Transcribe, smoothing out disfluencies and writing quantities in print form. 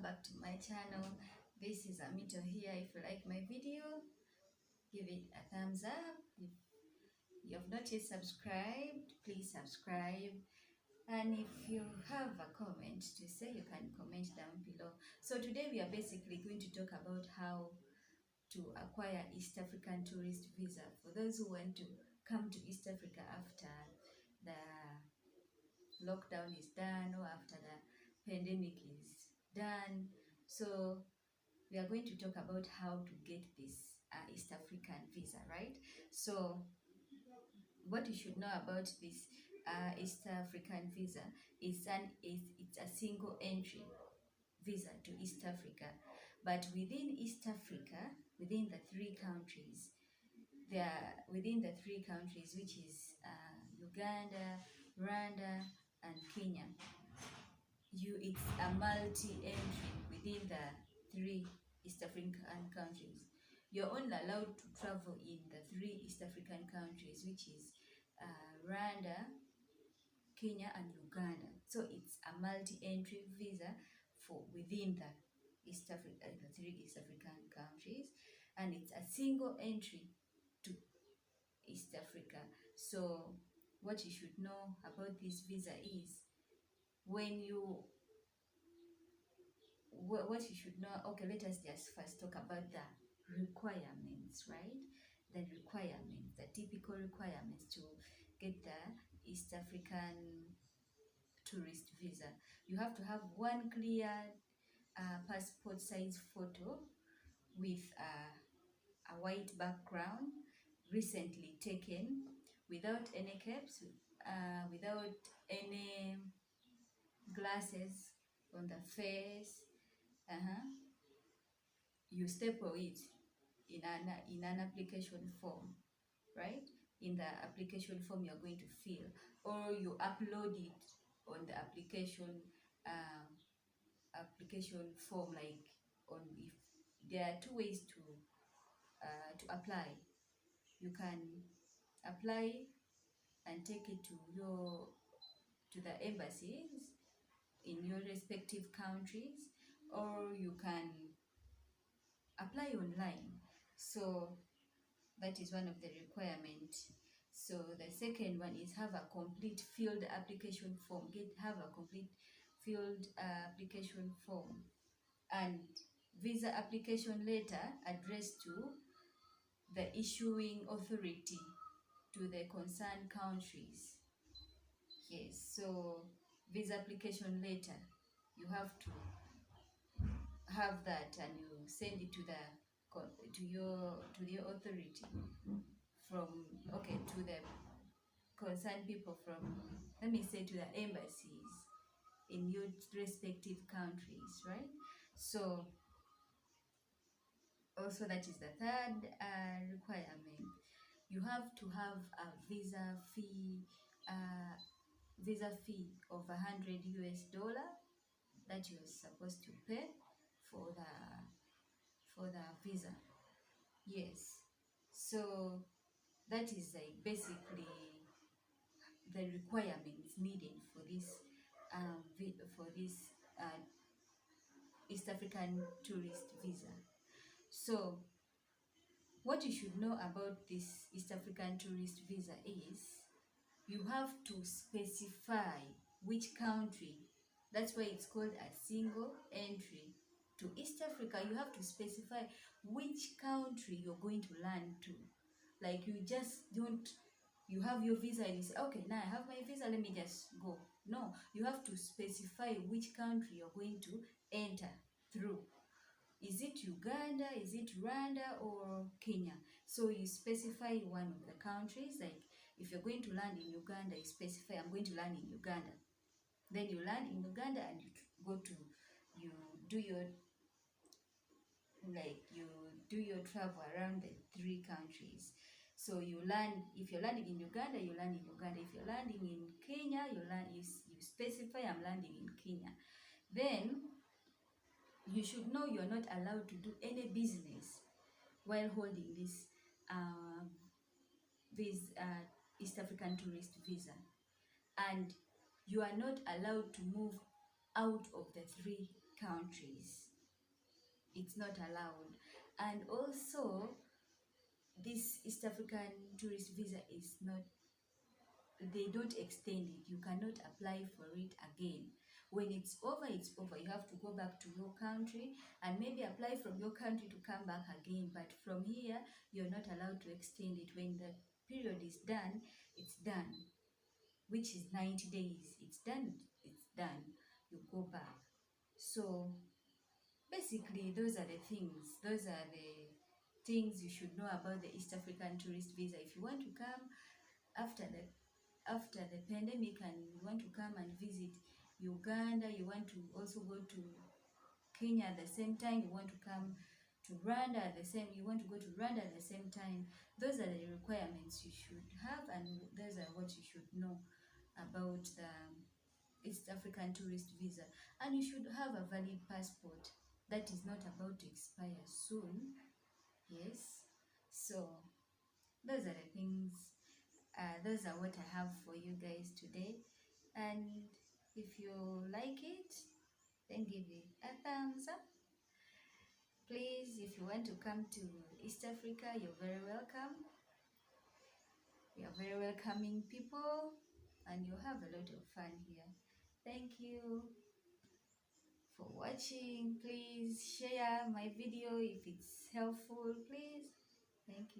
welcome back to my channel. This is Amito here. If you like my video, give it a thumbs up. If you have not yet subscribed, please subscribe. And if you have a comment to say, you can comment down below. So today we are basically going to talk about how to acquire East African tourist visa for those who want to come to East Africa after the lockdown is done or after the pandemic is done. So we are going to talk about how to get this East African visa, right? So what you should know about this East African visa is it's a single entry visa to East Africa, but within East Africa, within the three countries, which is Uganda, Rwanda, and Kenya. It's a multi-entry within the three East African countries. You're only allowed to travel in the three East African countries, which is Rwanda, Kenya, and Uganda. So it's a multi-entry visa for within the the three East African countries, and it's a single entry to East Africa. So what you should know about this visa is what you should know. Okay, let us just first talk about the requirements, right? The typical requirements to get the East African tourist visa. You have to have one clear passport size photo with a white background, recently taken, without any caps, without any glasses on the face. You staple it in an application form, right? In the application form you're going to fill, or you upload it on the application form, like if there are two ways to apply. You can apply and take it to the embassies in your respective countries, or you can apply online. So that is one of the requirements. So the second one is have a complete filled application form. Have a complete filled application form and visa application letter addressed to the issuing authority to the concerned countries. Yes, so visa application letter, you have to have that, and you send it to your authority to the concerned people from, let me say, to the embassies in your respective countries, right? So also that is the third requirement. You have to have a visa fee of $100 that you're supposed to pay for the visa. Yes, so that is basically the requirements needed for this East African tourist visa. So what you should know about this East African tourist visa is you have to specify which country. That's why it's called a single entry to East Africa. You have to specify which country you're going to land to. Like, you just don't, you have your visa and you say, okay, now I have my visa, let me just go. No, you have to specify which country you're going to enter through. Is it Uganda, is it Rwanda, or Kenya? So you specify one of the countries. Like, if you're going to land in Uganda, you specify, I'm going to land in Uganda. Then you land in Uganda and you do your travel around the three countries. So if you're landing in Uganda, you land in Uganda. If you're landing in Kenya, you specify, I'm landing in Kenya. Then you should know you're not allowed to do any business while holding this East African tourist visa, and you are not allowed to move out of the three countries. It's not allowed. And also, this East African tourist visa is not, they don't extend it. You cannot apply for it again. When it's over, it's over. You have to go back to your country and maybe apply from your country to come back again. But from here, you're not allowed to extend it. When the period is done, it's done, which is 90 days. It's done, it's done. You go back. So basically, those are the things. Those are the things you should know about the East African tourist visa. If you want to come after the pandemic and you want to come and visit Uganda, you want to also go to Kenya at the same time, you want to come to Rwanda at the same, you want to go to Rwanda at the same time, those are the requirements you should have, and those are what you should know about the East African tourist visa. And you should have a valid passport that is not about to expire soon. Yes, so those are the things, those are what I have for you guys today. And if you like it, then give it a thumbs up. Please, if you want to come to East Africa, you're very welcome. We are very welcoming people and you have a lot of fun here. Thank you for watching. Please share my video if it's helpful, please. Thank you.